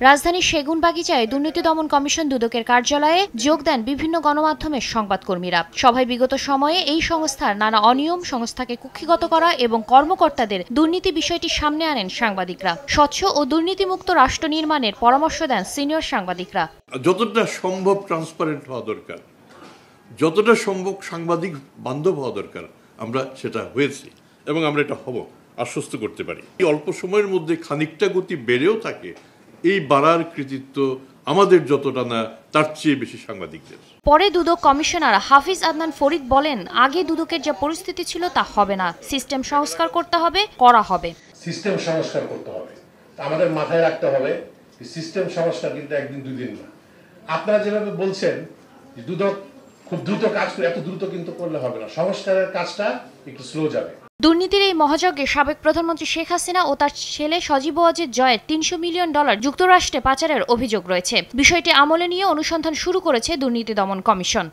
রাজধানীর সেগুনবাগিচায় দুর্নীতি দমন কমিশন দুদকের কার্যালয়ে যোগ দেন বিভিন্ন গণমাধ্যমের সংবাদকর্মীরা। সভায় বিগত সময়ে এই সংস্থার নানা অনিয়ম, সংস্থাকে কুক্ষিগত করা এবং কর্মকর্তাদের দুর্নীতি বিষয়টি সামনে আনেন সাংবাদিকরা। স্বচ্ছ ও দুর্নীতিমুক্ত রাষ্ট্র নির্মাণের পরামর্শ দেন সিনিয়র সাংবাদিকরা। যতটা সম্ভব ট্রান্সপারেন্ট হওয়া দরকার, যতটা সম্ভব সাংবাদিক বান্ধব হওয়া দরকার, আমরা সেটা হয়েছি এবং আমরা এটা হব, আশ্বস্ত করতে পারি। এই অল্প সময়ের মধ্যে খানিকটা গতি বেড়েও থাকে, এই বাড়ার কৃতিত্ব আমাদের যতটা না তার চেয়ে বেশি সাংবাদিকদের। পরে দুদক কমিশনার হাফিজ আদনান ফরিদ বলেন, আগে দুদকের যে পরিস্থিতি ছিল তা হবে না, সিস্টেম সংস্কার করতে হবে, করা হবে। সিস্টেম সংস্কার করতে হবে, আমাদের মাথায় রাখতে হবে সিস্টেম সংস্কার কিন্তু একদিন দুদিন না। আপনারা যেভাবে বলছেন দুদক খুব দ্রুত কাজ করে, এত দ্রুত কিন্তু করলে হবে না, সংস্কারের কাজটা একটু স্লো যাবে। দুর্নীতির এই মহাযজ্ঞে সাবেক প্রধানমন্ত্রী শেখ হাসিনা ও তার ছেলে সজীব ওয়াজেদ জয়ের $300 মিলিয়ন যুক্তরাষ্ট্রে পাচারের অভিযোগ রয়েছে। বিষয়টি আমলে নিয়ে অনুসন্ধান শুরু করেছে দুর্নীতি দমন কমিশন।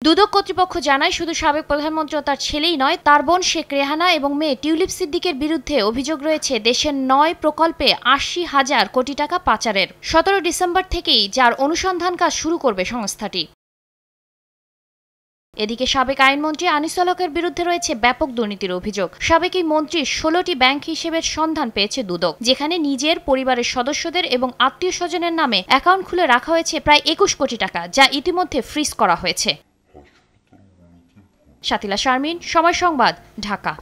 দুদক কর্তৃপক্ষ জানায়, শুধু সাবেক প্রধানমন্ত্রী ও তার ছেলেই নয়, তার বোন শেখ রেহানা এবং মেয়ে টিউলিপ সিদ্দিকের বিরুদ্ধে অভিযোগ রয়েছে দেশের 9 প্রকল্পে 80,000 কোটি টাকা পাচারের। 17 ডিসেম্বর থেকেই যার অনুসন্ধান কাজ শুরু করবে সংস্থাটি। এদিকে সাবেক আইনমন্ত্রী আনিসুল হকের বিরুদ্ধে রয়েছে ব্যাপক দুর্নীতির অভিযোগ। সাবেক এই মন্ত্রীর 16টি ব্যাংক হিসেবের সন্ধান পেয়েছে দুদক, যেখানে নিজের, পরিবারের সদস্যদের এবং আত্মীয় স্বজনের নামে অ্যাকাউন্ট খুলে রাখা হয়েছে প্রায় 21 কোটি টাকা, যা ইতিমধ্যে ফ্রিজ করা হয়েছে। শাতিলা শারমিন, সময় সংবাদ, ঢাকা।